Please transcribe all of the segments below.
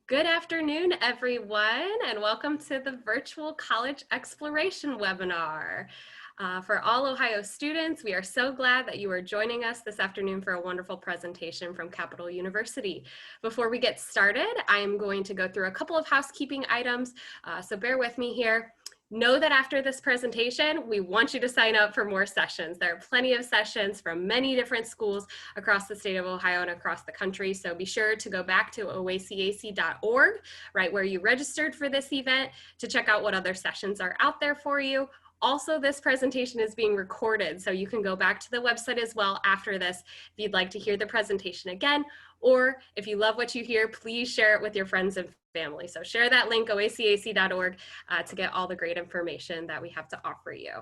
Good afternoon, everyone, and welcome to the Virtual College Exploration webinar. For all Ohio students, we are so glad that you are joining us this afternoon for a wonderful presentation from Capital University. Before we get started, I am going to go through a couple of housekeeping items, so bear with me here. Know that after this presentation, we want you to sign up for more sessions. There are plenty of sessions from many different schools across the state of Ohio and across the country. So be sure to go back to oacac.org, right where you registered for this event, to check out what other sessions are out there for you. Also, this presentation is being recorded, so you can go back to the website as well after this if you'd like to hear the presentation again, or if you love what you hear, please share it with your friends and family. So share that link, oacac.org, to get all the great information that we have to offer you.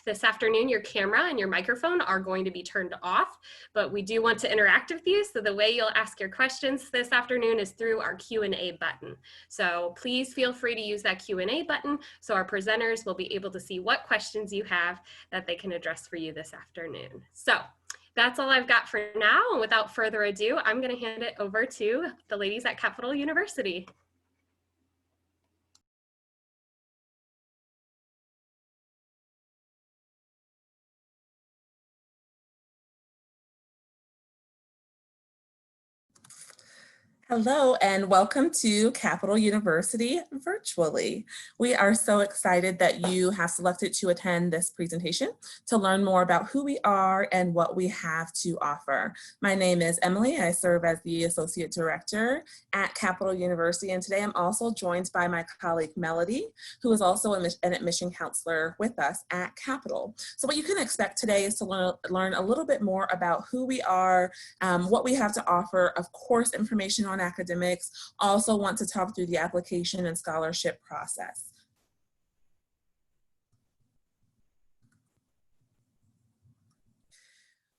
This afternoon, your camera and your microphone are going to be turned off, but we do want to interact with you. So the way you'll ask your questions this afternoon is through our Q&A button. So please feel free to use that Q&A button so our presenters will be able to see what questions you have that they can address for you this afternoon. So that's all I've got for now. And without further ado, I'm going to hand it over to the ladies at Capital University. Hello and welcome to Capital University virtually. We are so excited that you have selected to attend this presentation to learn more about who we are and what we have to offer. My name is Emily. I serve as the Associate Director at Capital University, and today I'm also joined by my colleague Melody, who is also an admission counselor with us at Capital. So what you can expect today is to learn a little bit more about who we are, what we have to offer, of course, information on academics, also want to talk through the application and scholarship process.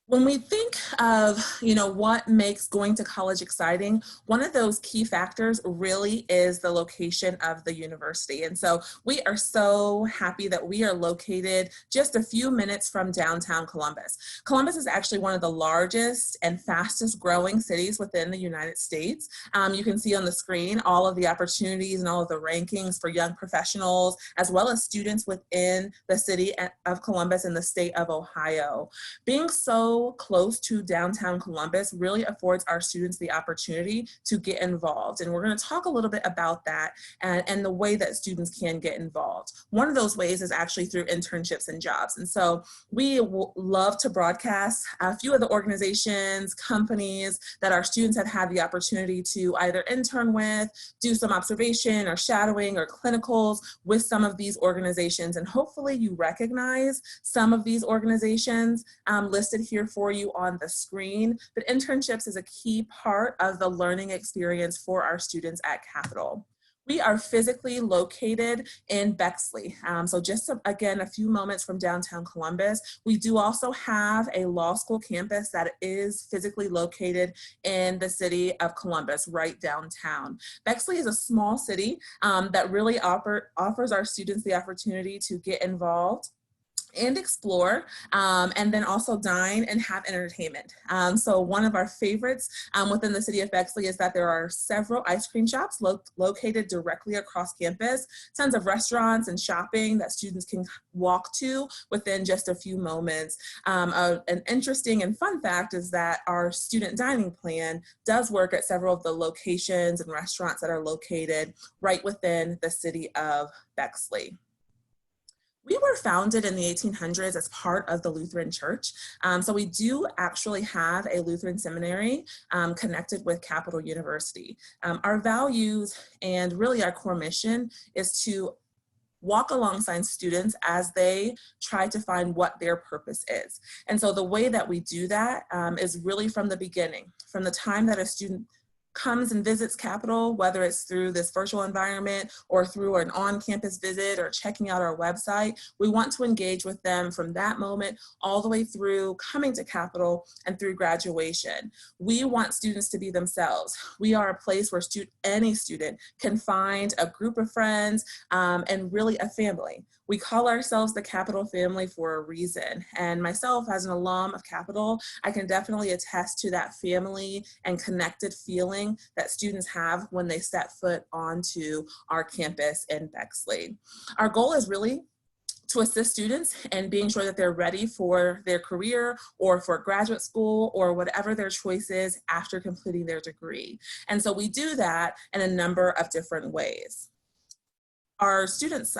When we think of, what makes going to college exciting, one of those key factors really is the location of the university. And so we are so happy that we are located just a few minutes from downtown Columbus. Columbus is actually one of the largest and fastest growing cities within the United States. You can see on the screen all of the opportunities and all of the rankings for young professionals, as well as students within the city of Columbus and the state of Ohio. Being so close to downtown Columbus really affords our students the opportunity to get involved. And we're going to talk a little bit about that and the way that students can get involved. One of those ways is actually through internships and jobs. And so we love to broadcast a few of the organizations, companies that our students have had the opportunity to either intern with, do some observation or shadowing or clinicals with some of these organizations. And hopefully you recognize some of these organizations listed here for you on the screen, but internships is a key part of the learning experience for our students at Capital. We are physically located in Bexley. So just again, a few moments from downtown Columbus. We do also have a law school campus that is physically located in the city of Columbus, right downtown. Bexley is a small city that really offers our students the opportunity to get involved and explore, and then also dine and have entertainment. So one of our favorites within the city of Bexley is that there are several ice cream shops located directly across campus, tons of restaurants and shopping that students can walk to within just a few moments. An interesting and fun fact is that our student dining plan does work at several of the locations and restaurants that are located right within the city of Bexley. We were founded in the 1800s as part of the Lutheran Church. So we do actually have a Lutheran seminary connected with Capital University. Our values and really our core mission is to walk alongside students as they try to find what their purpose is. And so the way that we do that is really from the beginning, from the time that a student comes and visits Capital, whether it's through this virtual environment or through an on-campus visit or checking out our website. We want to engage with them from that moment all the way through coming to Capital and through graduation. We want students to be themselves. We are a place where any student can find a group of friends and really a family. We call ourselves the Capital family for a reason. And myself, as an alum of Capital, I can definitely attest to that family and connected feeling that students have when they step foot onto our campus in Bexley. Our goal is really to assist students in being sure that they're ready for their career or for graduate school or whatever their choice is after completing their degree. And so we do that in a number of different ways. Our student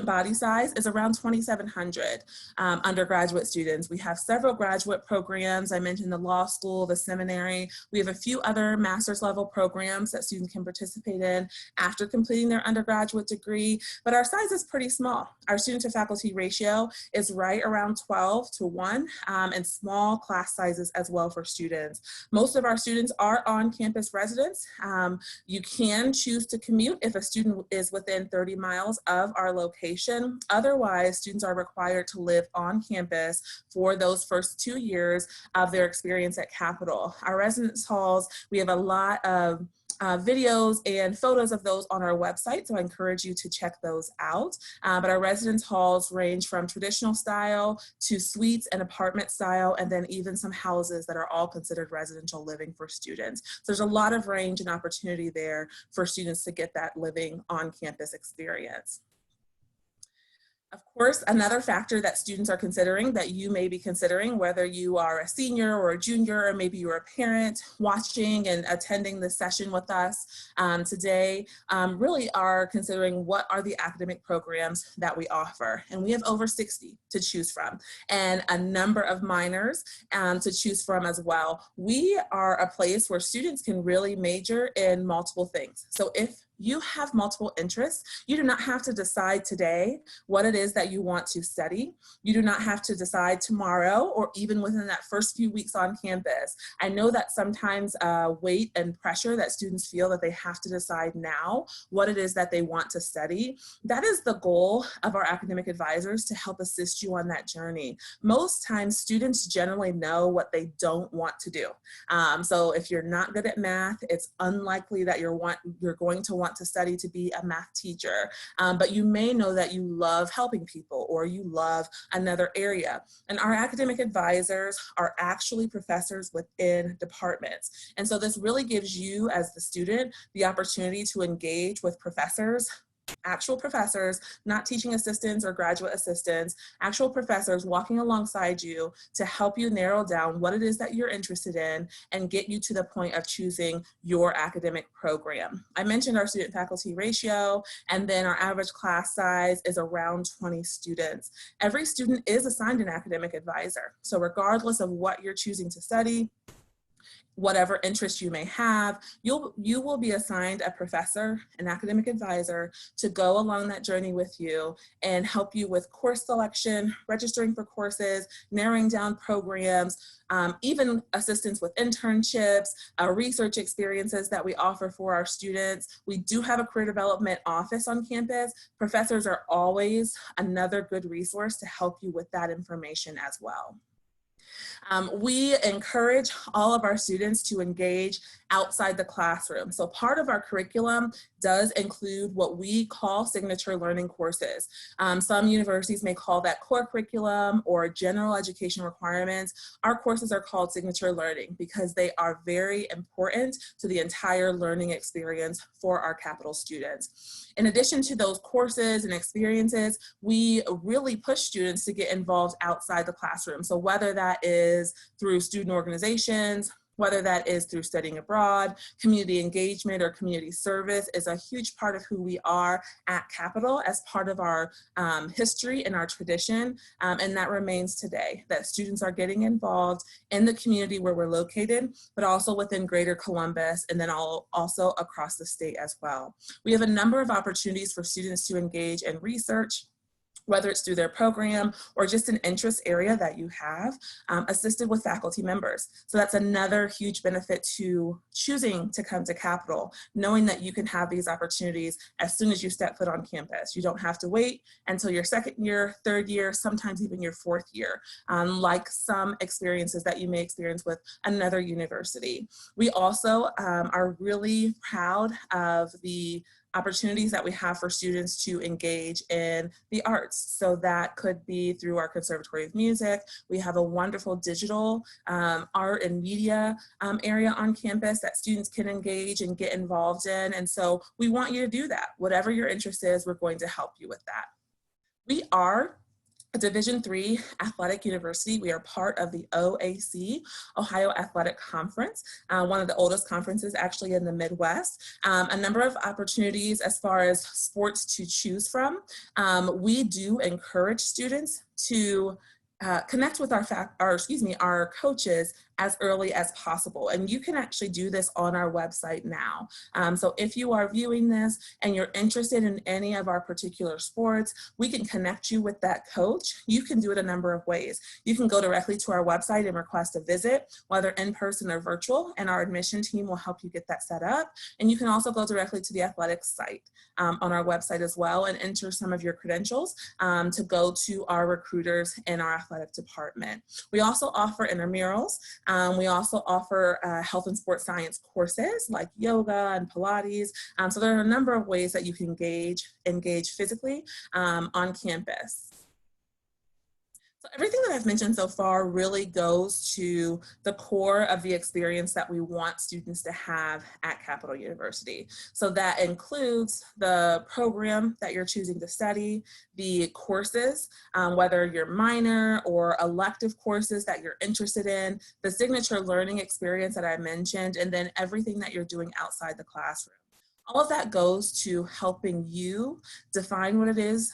body size is around 2,700 undergraduate students. We have several graduate programs. I mentioned the law school, the seminary. We have a few other master's level programs that students can participate in after completing their undergraduate degree, but our size is pretty small. Our student to faculty ratio is right around 12:1, and small class sizes as well for students. Most of our students are on-campus residents. You can choose to commute if a student is within 30 miles of our location. Otherwise, students are required to live on campus for those first 2 years of their experience at Capital. Our residence halls, we have a lot of videos and photos of those on our website, so I encourage you to check those out. But our residence halls range from traditional style to suites and apartment style, and then even some houses that are all considered residential living for students. So there's a lot of range and opportunity there for students to get that living on campus experience. Of course, another factor that students are considering, that you may be considering, whether you are a senior or a junior, or maybe you're a parent watching and attending this session with us today, really are considering what are the academic programs that we offer. And we have over 60 to choose from, and a number of minors to choose from as well. We are a place where students can really major in multiple things. So if you have multiple interests, you do not have to decide today what it is that you want to study. You do not have to decide tomorrow or even within that first few weeks on campus. I know that sometimes weight and pressure that students feel that they have to decide now what it is that they want to study. That is the goal of our academic advisors, to help assist you on that journey. Most times students generally know what they don't want to do. So if you're not good at math, it's unlikely that you're going to want to study to be a math teacher, but you may know that you love helping people or you love another area. And our academic advisors are actually professors within departments. And so this really gives you as the student the opportunity to engage with professors, actual professors, not teaching assistants or graduate assistants, actual professors walking alongside you to help you narrow down what it is that you're interested in and get you to the point of choosing your academic program. I mentioned our student faculty ratio, and then our average class size is around 20 students. Every student is assigned an academic advisor. So regardless of what you're choosing to study, whatever interest you may have, you will be assigned a professor, an academic advisor, to go along that journey with you and help you with course selection, registering for courses, narrowing down programs, even assistance with internships, research experiences that we offer for our students. We do have a career development office on campus. Professors are always another good resource to help you with that information as well. We encourage all of our students to engage outside the classroom. So part of our curriculum does include what we call signature learning courses. Some universities may call that core curriculum or general education requirements. Our courses are called signature learning because they are very important to the entire learning experience for our Capital students. In addition to those courses and experiences, we really push students to get involved outside the classroom. So whether that is through student organizations, whether that is through studying abroad, community engagement, or community service is a huge part of who we are at Capital as part of our history and our tradition, and that remains today, that students are getting involved in the community where we're located, but also within Greater Columbus, and then also across the state as well. We have a number of opportunities for students to engage in research, whether it's through their program or just an interest area that you have, assisted with faculty members. So that's another huge benefit to choosing to come to Capital, knowing that you can have these opportunities as soon as you step foot on campus. You don't have to wait until your second year, third year, sometimes even your fourth year, like some experiences that you may experience with another university. We also are really proud of the opportunities that we have for students to engage in the arts. So that could be through our Conservatory of Music. We have a wonderful digital art and media area on campus that students can engage and get involved in. And so we want you to do that. Whatever your interest is, we're going to help you with that. We are a Division III athletic university. We are part of the OAC, Ohio Athletic Conference, one of the oldest conferences actually in the Midwest. A number of opportunities as far as sports to choose from. We do encourage students to connect with our coaches as early as possible. And you can actually do this on our website now. So if you are viewing this and you're interested in any of our particular sports, we can connect you with that coach. You can do it a number of ways. You can go directly to our website and request a visit, whether in person or virtual, and our admission team will help you get that set up. And you can also go directly to the athletics site on our website as well and enter some of your credentials to go to our recruiters in our athletic department. We also offer intramurals. We also offer health and sports science courses like yoga and Pilates. So there are a number of ways that you can engage physically on campus. So everything that I've mentioned so far really goes to the core of the experience that we want students to have at Capital University. So that includes the program that you're choosing to study, the courses, whether you're minor or elective courses that you're interested in, the signature learning experience that I mentioned, and then everything that you're doing outside the classroom. All of that goes to helping you define what it is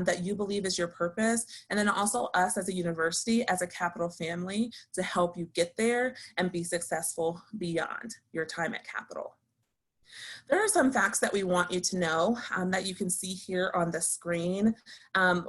that you believe is your purpose, and then also us as a university, as a Capital family, to help you get there and be successful beyond your time at Capital. There are some facts that we want you to know that you can see here on the screen.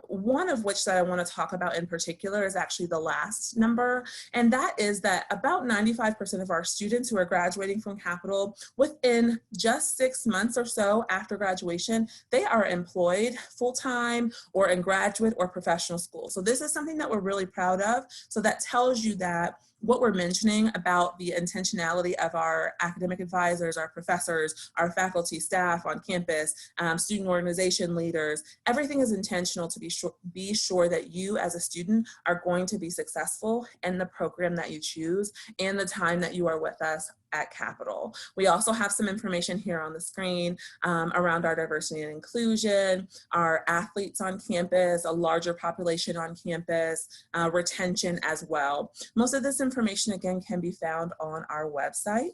One of which that I want to talk about in particular is actually the last number, and that is that about 95% of our students who are graduating from Capital, within just 6 months or so after graduation, they are employed full-time or in graduate or professional school. So this is something that we're really proud of. So that tells you that what we're mentioning about the intentionality of our academic advisors, our professors, our faculty, staff on campus, student organization leaders, everything is intentional to be sure that you as a student are going to be successful in the program that you choose and the time that you are with us at Capital. We also have some information here on the screen around our diversity and inclusion, our athletes on campus, a larger population on campus, retention as well. Most of this information, again, can be found on our website.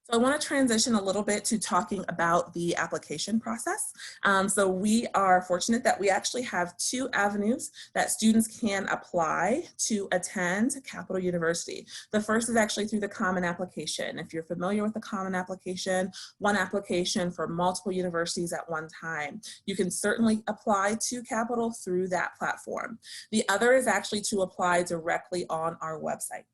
So I want to transition a little bit to talking about the application process. So we are fortunate that we actually have 2 avenues that students can apply to attend Capital University. The first is actually through the Common Application. If you're familiar with the Common Application, one application for multiple universities at one time. You can certainly apply to Capital through that platform. The other is actually to apply directly on our website.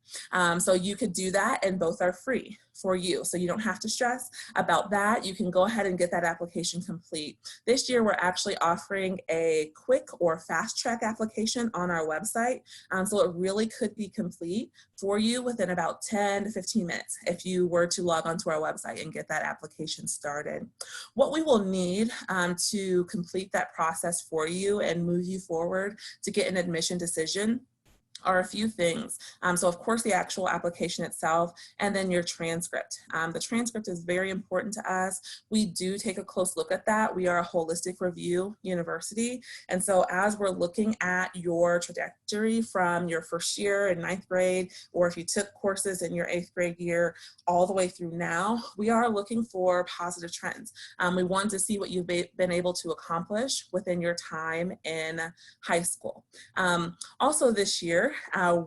So you could do that, and both are free for you. So you don't have to stress about that. You can go ahead and get that application complete. This year, we're actually offering a quick or fast track application on our website. So it really could be complete for you within about 10 to 15 minutes if you were to log onto our website and get that application started. What we will need to complete that process for you and move you forward to get an admission decision are a few things. So of course the actual application itself, and then your transcript. The transcript is very important to us. We do take a close look at that. We are a holistic review university. And so as we're looking at your trajectory from your first year in 9th grade, or if you took courses in your 8th grade year, all the way through now, we are looking for positive trends. We want to see what you've been able to accomplish within your time in high school. Also this year,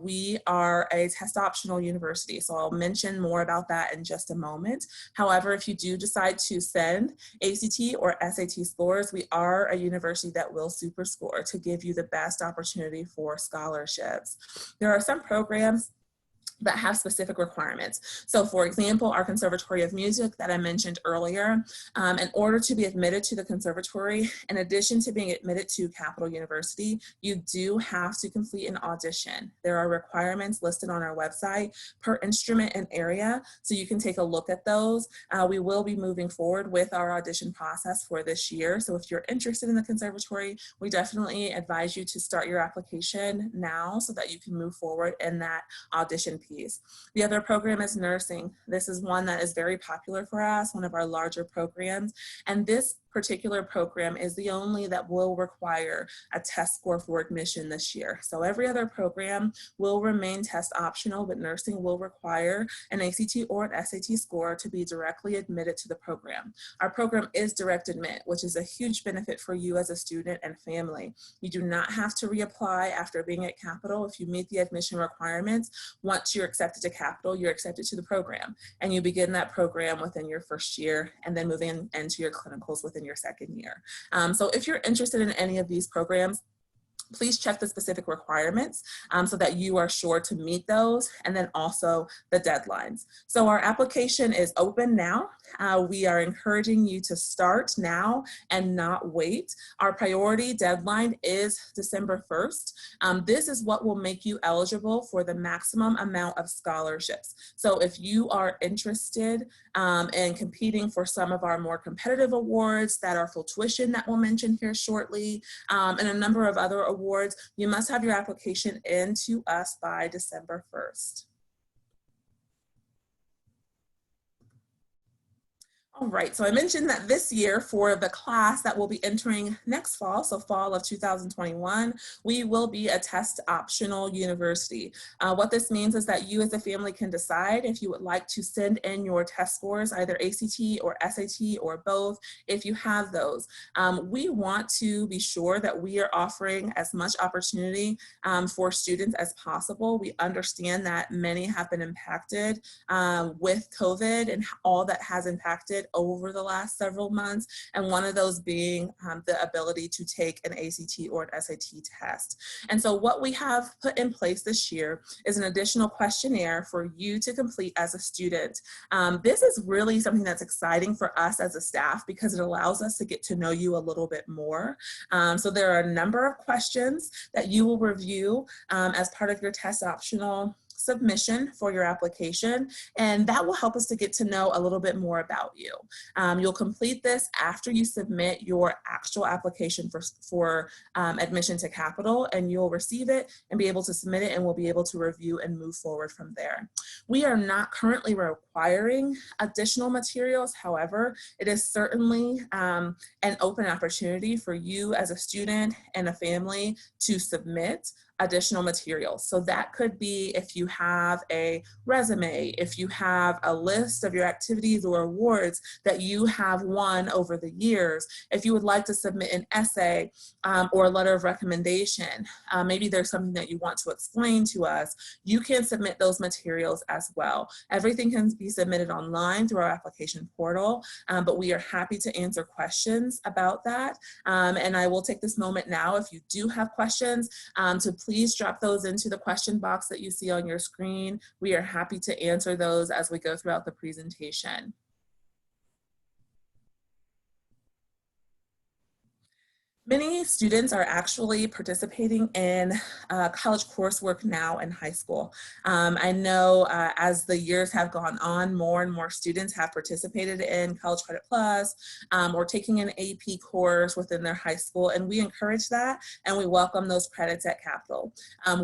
we are a test optional university, so I'll mention more about that in just a moment. However, if you do decide to send ACT or SAT scores, we are a university that will super score to give you the best opportunity for scholarships. There are some programs that have specific requirements. So for example, our Conservatory of Music that I mentioned earlier, in order to be admitted to the conservatory, in addition to being admitted to Capital University, you do have to complete an audition. There are requirements listed on our website per instrument and area, so you can take a look at those. We will be moving forward with our audition process for this year. So if you're interested in the conservatory, we definitely advise you to start your application now so that you can move forward in that audition piece. The other program is nursing. This is one that is very popular for us, one of our larger programs. And this particular program is the only that will require a test score for admission this year. So every other program will remain test optional, but nursing will require an ACT or an SAT score to be directly admitted to the program. Our program is direct admit, which is a huge benefit for you as a student and family. You do not have to reapply after being at Capital. If you meet the admission requirements, once you're accepted to Capital, you're accepted to the program, and you begin that program within your first year and then moving into your clinicals within your second year. So if you're interested in any of these programs, please check the specific requirements so that you are sure to meet those, and then also the deadlines. So our application is open now. We are encouraging you to start now and not wait. Our priority deadline is December 1st. This is what will make you eligible for the maximum amount of scholarships. So if you are interested in competing for some of our more competitive awards that are full tuition that we'll mention here shortly, and a number of other awards, you must have your application in to us by December 1st. All right, so I mentioned that this year for the class that will be entering next fall, so fall of 2021, we will be a test optional university. What this means is that you as a family can decide if you would like to send in your test scores, either ACT or SAT or both, if you have those. We want to be sure that we are offering as much opportunity for students as possible. We understand that many have been impacted with COVID and all that has impacted over the last several months, and one of those being the ability to take an ACT or an SAT test. And so what we have put in place this year is an additional questionnaire for you to complete as a student. This is really something that's exciting for us as a staff because it allows us to get to know you a little bit more. So there are a number of questions that you will review as part of your test optional submission for your application, and that will help us to get to know a little bit more about you. You'll complete this after you submit your actual application for admission to Capital, and you'll receive it and be able to submit it, and we'll be able to review and move forward from there. We are not currently requiring additional materials. However, it is certainly an open opportunity for you as a student and a family to submit additional materials. So that could be if you have a resume, if you have a list of your activities or awards that you have won over the years, if you would like to submit an essay or a letter of recommendation, maybe there's something that you want to explain to us, you can submit those materials as well. Everything can be submitted online through our application portal, but we are happy to answer questions about that. And I will take this moment now, if you do have questions, to please drop those into the question box that you see on your screen. We are happy to answer those as we go throughout the presentation. Many students are actually participating in college coursework now in high school. I know as the years have gone on, more and more students have participated in College Credit Plus or taking an AP course within their high school, and we encourage that, and we welcome those credits at Capital.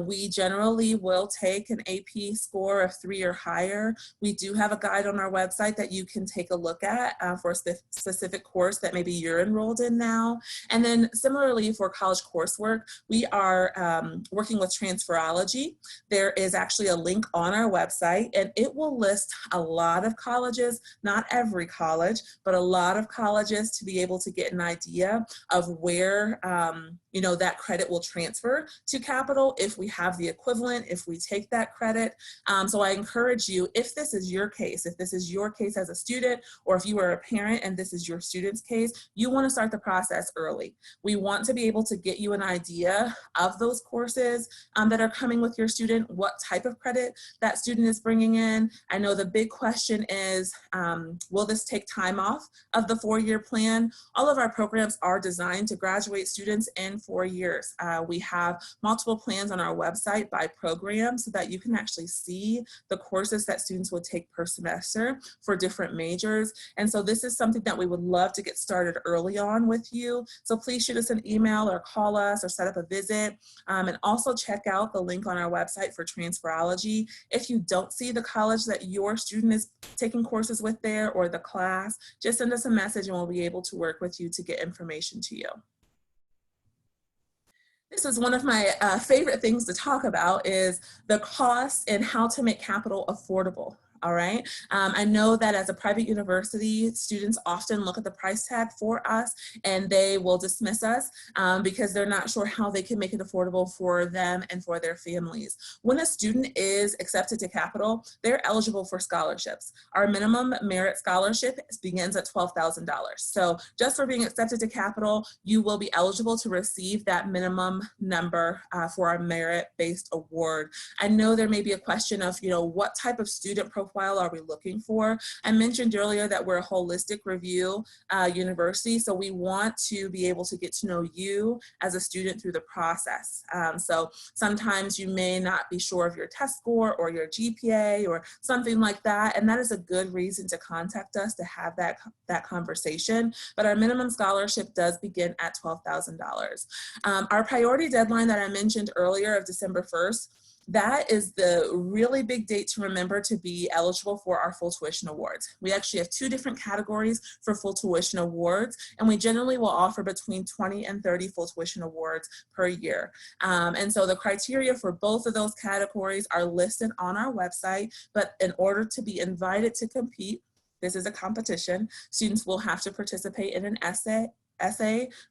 We generally will take an AP score of 3 or higher. We do have a guide on our website that you can take a look at for a specific course that maybe you're enrolled in now. And then similarly for college coursework, we are working with Transferology. There is actually a link on our website, and it will list a lot of colleges, not every college, but a lot of colleges to be able to get an idea of where that credit will transfer to Capital if we have the equivalent, if we take that credit. So I encourage you, if this is your case, as a student, or if you are a parent and this is your student's case, you want to start the process early. We want to be able to get you an idea of those courses that are coming with your student, what type of credit that student is bringing in. I know the big question is, will this take time off of the 4-year plan? All of our programs are designed to graduate students in 4 years. We have multiple plans on our website by program so that you can actually see the courses that students would take per semester for different majors. And so this is something that we would love to get started early on with you. So please shoot us an email or call us or set up a visit. And also check out the link on our website for Transferology. If you don't see the college that your student is taking courses with there or the class, just send us a message and we'll be able to work with you to get information to you. This is one of my favorite things to talk about, is the cost and how to make capital affordable. All right. I know that as a private university, students often look at the price tag for us and they will dismiss us because they're not sure how they can make it affordable for them and for their families. When a student is accepted to Capital, they're eligible for scholarships. Our minimum merit scholarship begins at $12,000. So just for being accepted to Capital, you will be eligible to receive that minimum number for our merit-based award. I know there may be a question of, what type of student profile are we looking for? I mentioned earlier that we're a holistic review university, so we want to be able to get to know you as a student through the process. So sometimes you may not be sure of your test score or your GPA or something like that, and that is a good reason to contact us to have that conversation. But our minimum scholarship does begin at $12,000. Our priority deadline that I mentioned earlier of December 1st, that is the really big date to remember to be eligible for our full tuition awards. We actually have 2 different categories for full tuition awards, and we generally will offer between 20 and 30 full tuition awards per year. And so the criteria for both of those categories are listed on our website, but in order to be invited to compete, this is a competition, students will have to participate in an essay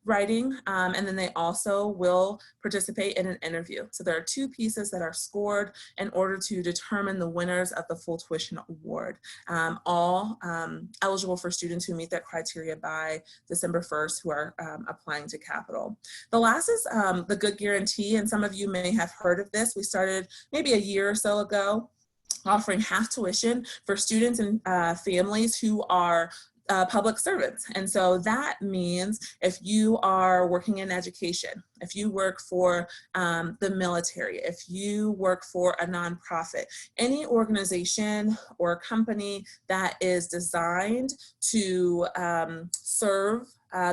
writing, and then they also will participate in an interview. So there are 2 pieces that are scored in order to determine the winners of the full tuition award, all eligible for students who meet that criteria by December 1st who are applying to Capital. The last is the Good Guarantee, and some of you may have heard of this. We started maybe a year or so ago offering half tuition for students and families who are public servants. And so that means if you are working in education, if you work for the military, if you work for a nonprofit, any organization or company that is designed to serve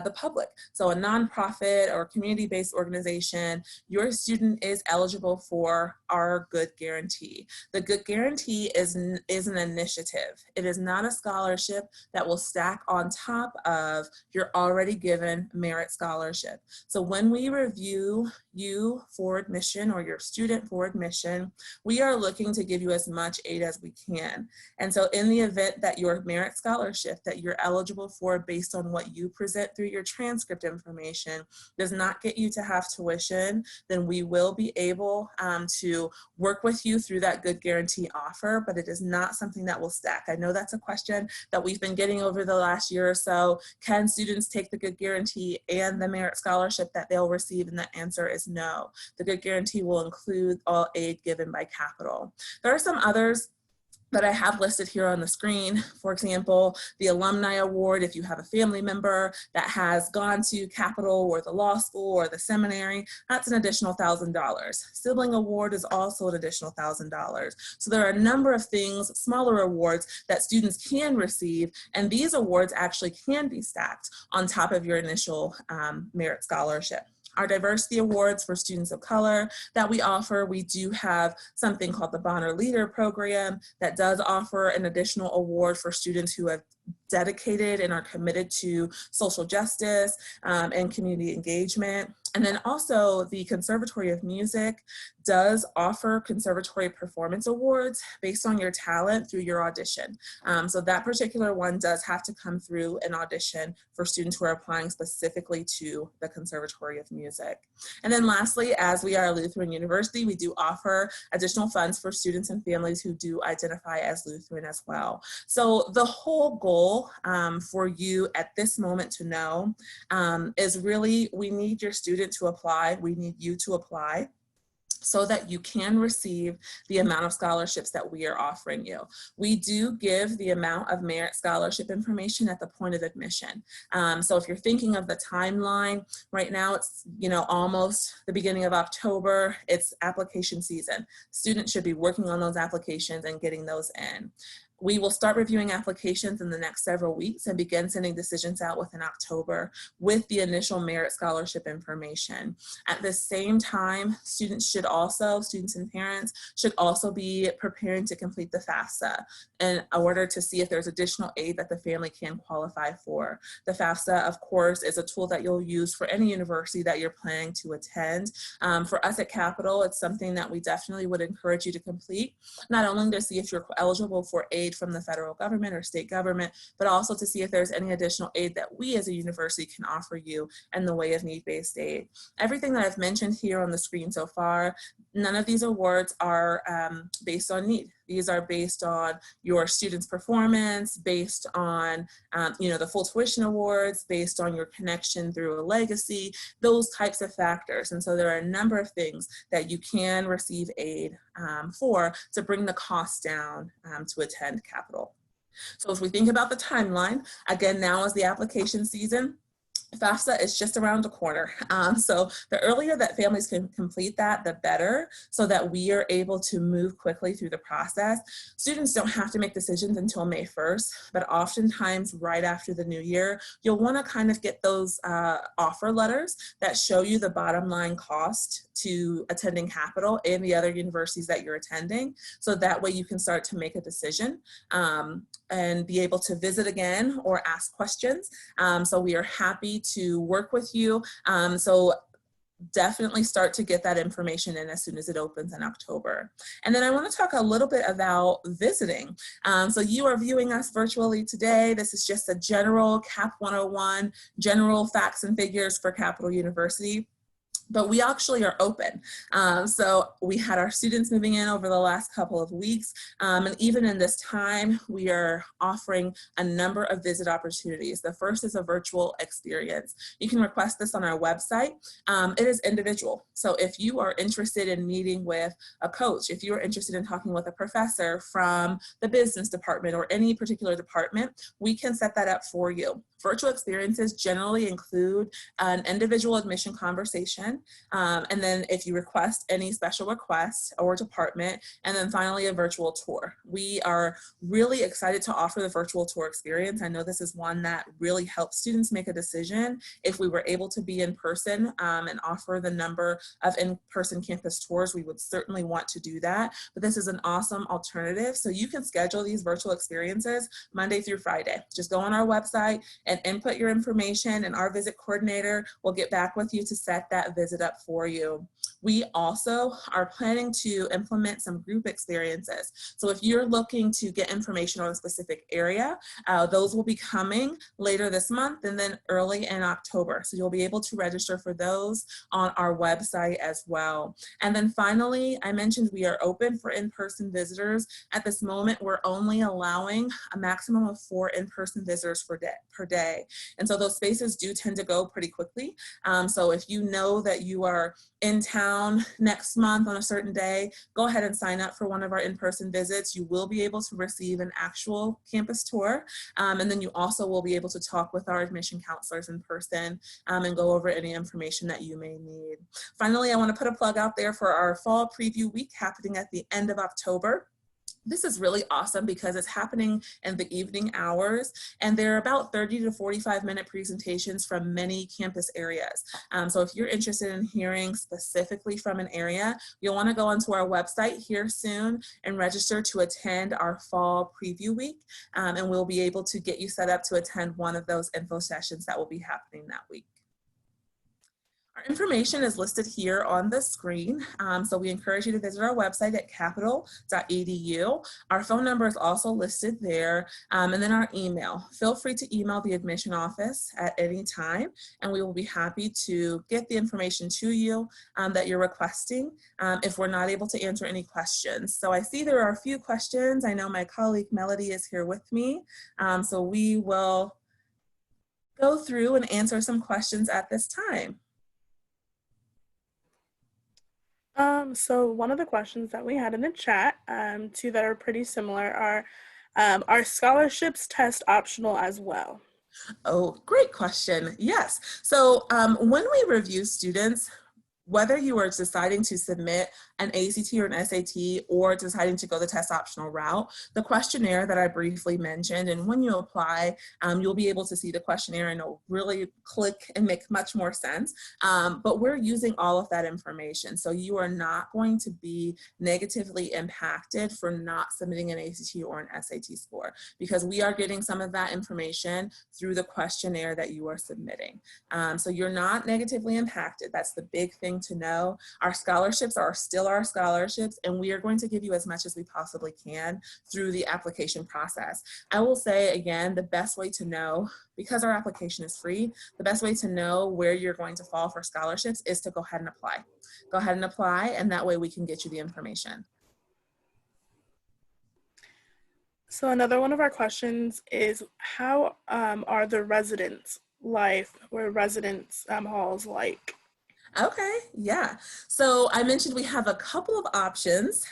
the public. So a nonprofit or community-based organization, your student is eligible for our Good Guarantee. The Good Guarantee is an initiative. It is not a scholarship that will stack on top of your already given merit scholarship. So when we review you for admission or your student for admission, we are looking to give you as much aid as we can. And so in the event that your merit scholarship that you're eligible for based on what you present through your transcript information does not get you to have tuition, then we will be able to work with you through that Good Guarantee offer, but it is not something that will stack. I know that's a question that we've been getting over the last year or so. Can students take the Good Guarantee and the merit scholarship that they'll receive? And the answer is no. The Good Guarantee will include all aid given by Capital. There are some others that I have listed here on the screen. For example, the Alumni Award, if you have a family member that has gone to Capital or the law school or the seminary, that's an additional $1,000. Sibling Award is also an additional $1,000. So there are a number of things, smaller awards that students can receive, and these awards actually can be stacked on top of your initial merit scholarship. Our diversity awards for students of color that we offer, we do have something called the Bonner Leader Program that does offer an additional award for students who have dedicated and are committed to social justice and community engagement. And then also the Conservatory of Music does offer conservatory performance awards based on your talent through your audition. So that particular one does have to come through an audition for students who are applying specifically to the Conservatory of Music. And then lastly, as we are a Lutheran university, we do offer additional funds for students and families who do identify as Lutheran as well. So the whole goal for you at this moment to know is really, we need your student to apply, we need you to apply so that you can receive the amount of scholarships that we are offering you. We do give the amount of merit scholarship information at the point of admission. So if you're thinking of the timeline, right now it's almost the beginning of October, it's application season. Students should be working on those applications and getting those in. We will start reviewing applications in the next several weeks and begin sending decisions out within October with the initial merit scholarship information. At the same time, students and parents should also be preparing to complete the FAFSA in order to see if there's additional aid that the family can qualify for. The FAFSA, of course, is a tool that you'll use for any university that you're planning to attend. For us at Capital, it's something that we definitely would encourage you to complete, not only to see if you're eligible for aid from the federal government or state government, but also to see if there's any additional aid that we as a university can offer you in the way of need-based aid. Everything that I've mentioned here on the screen so far, none of these awards are based on need. These are based on your student's performance, based on the full tuition awards, based on your connection through a legacy, those types of factors. And so there are a number of things that you can receive aid for to bring the cost down to attend Capital. So as we think about the timeline, again, now is the application season. FAFSA is just around the corner. So the earlier that families can complete that, the better, so that we are able to move quickly through the process. Students don't have to make decisions until May 1st, but oftentimes right after the new year, you'll want to kind of get those offer letters that show you the bottom line cost to attending Capital and the other universities that you're attending. So that way you can start to make a decision and be able to visit again or ask questions. So we are happy to work with you. So definitely start to get that information in as soon as it opens in October. And then I want to talk a little bit about visiting. So you are viewing us virtually today. This is just a general CAP 101, general facts and figures for Capital University. But we actually are open. So we had our students moving in over the last couple of weeks. And even in this time, we are offering a number of visit opportunities. The first is a virtual experience. You can request this on our website. It is individual. So if you are interested in meeting with a coach, if you're interested in talking with a professor from the business department or any particular department, we can set that up for you. Virtual experiences generally include an individual admission conversation, and then if you request any special requests or department, and then finally a virtual tour. We are really excited to offer the virtual tour experience. I know this is one that really helps students make a decision. If we were able to be in person and offer the number of in-person campus tours, we would certainly want to do that. But this is an awesome alternative. So you can schedule these virtual experiences Monday through Friday. Just go on our website and input your information, and our visit coordinator will get back with you to set that visit up for you. We also are planning to implement some group experiences. So if you're looking to get information on a specific area, those will be coming later this month and then early in October. So you'll be able to register for those on our website as well. And then finally, I mentioned we are open for in-person visitors. At this moment, we're only allowing a maximum of 4 in-person visitors per day. And so those spaces do tend to go pretty quickly. So if you know that you are in town next month on a certain day, go ahead and sign up for one of our in-person visits. You will be able to receive an actual campus tour. And then you also will be able to talk with our admission counselors in person and go over any information that you may need. Finally, I want to put a plug out there for our fall preview week happening at the end of October. This is really awesome because it's happening in the evening hours, and there are about 30 to 45-minute presentations from many campus areas. So if you're interested in hearing specifically from an area, you'll want to go onto our website here soon and register to attend our fall preview week, and we'll be able to get you set up to attend one of those info sessions that will be happening that week. Our information is listed here on the screen, so we encourage you to visit our website at capital.edu. Our phone number is also listed there, and then our email. Feel free to email the admission office at any time, and we will be happy to get the information to you that you're requesting if we're not able to answer any questions. So I see there are a few questions. I know my colleague Melody is here with me, so we will go through and answer some questions at this time. So one of the questions that we had in the chat, two that are pretty similar are scholarships test optional as well? Oh, great question. Yes. So when we review students, whether you are deciding to submit an ACT or an SAT or deciding to go the test optional route, the questionnaire that I briefly mentioned, and when you apply, you'll be able to see the questionnaire and it'll really click and make much more sense. But we're using all of that information. So you are not going to be negatively impacted for not submitting an ACT or an SAT score, because we are getting some of that information through the questionnaire that you are submitting. So you're not negatively impacted. That's the big thing to know. Our scholarships are still our scholarships, and we are going to give you as much as we possibly can through the application process. I will say again, the best way to know, because our application is free, the best way to know where you're going to fall for scholarships is to go ahead and apply. Go ahead and apply, and that way we can get you the information. So another one of our questions is, how are the residence life or residence halls like? Okay, yeah. So I mentioned we have a couple of options.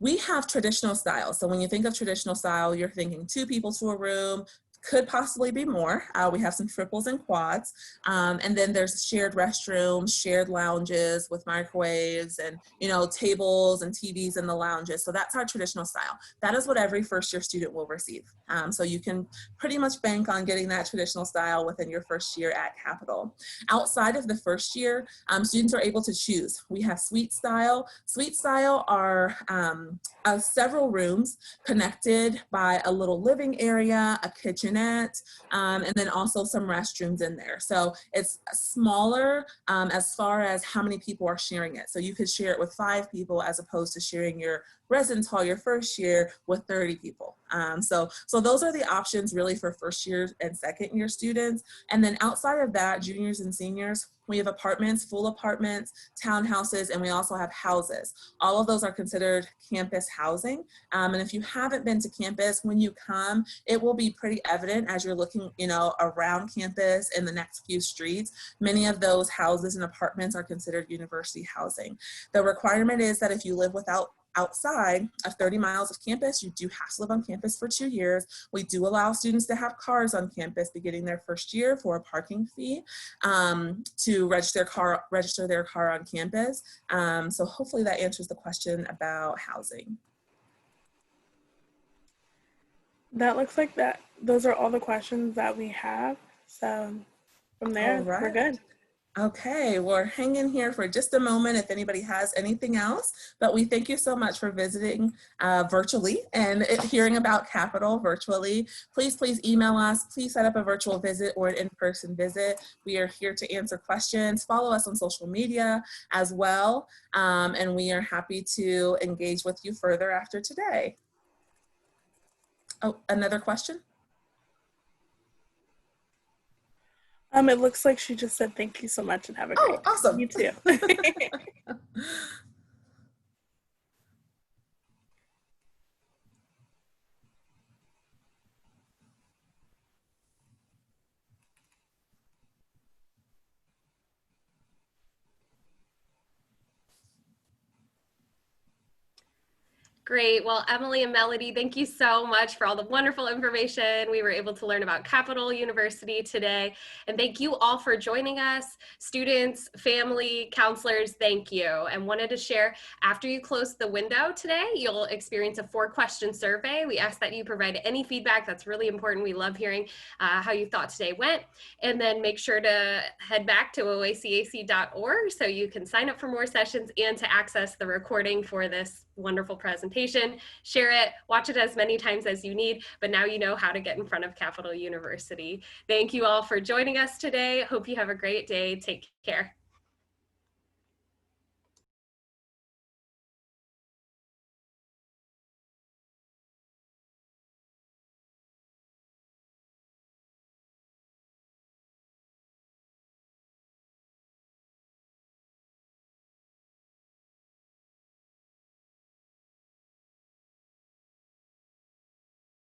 We have traditional style. So when you think of traditional style, you're thinking 2 people to a room, could possibly be more. We have some triples and quads. And then there's shared restrooms, shared lounges with microwaves and, you know, tables and TVs in the lounges. So that's our traditional style. That is what every first year student will receive. So you can pretty much bank on getting that traditional style within your first year at Capital. Outside of the first year, students are able to choose. We have suite style. Suite style are several rooms connected by a little living area, a kitchenette, and then also some restrooms in there. So it's smaller as far as how many people are sharing it. So you could share it with 5 people as opposed to sharing your residence hall your first year with 30 people. So those are the options really for first year and second year students. And then outside of that, juniors and seniors, we have apartments, full apartments, townhouses, and we also have houses. All of those are considered campus housing. And if you haven't been to campus, when you come, it will be pretty evident as you're looking, you know, around campus in the next few streets. Many of those houses and apartments are considered university housing. The requirement is that if you live outside of 30 miles of campus, you do have to live on campus for 2 years. We do allow students to have cars on campus beginning their first year for a parking fee to register their car on campus. So hopefully that answers the question about housing. That looks like those are all the questions that we have. So from there, we're good. Okay, we're hanging here for just a moment if anybody has anything else, but we thank you so much for visiting virtually and hearing about Capital virtually. Please email us. Please set up a virtual visit or an in-person visit. We are here to answer questions. Follow us on social media as well, and we are happy to engage with you further after today. Oh, another question? It looks like she just said thank you so much and have a great day. Awesome. You too. Great. Well, Emily and Melody, thank you so much for all the wonderful information we were able to learn about Capital University today. And thank you all for joining us. Students, family, counselors, thank you. And wanted to share, after you close the window today, you'll experience a 4-question survey. We ask that you provide any feedback. That's really important. We love hearing how you thought today went. And then make sure to head back to oacac.org so you can sign up for more sessions and to access the recording for this wonderful presentation. Share it, watch it as many times as you need, but now you know how to get in front of Capital University. Thank you all for joining us today. Hope you have a great day. Take care.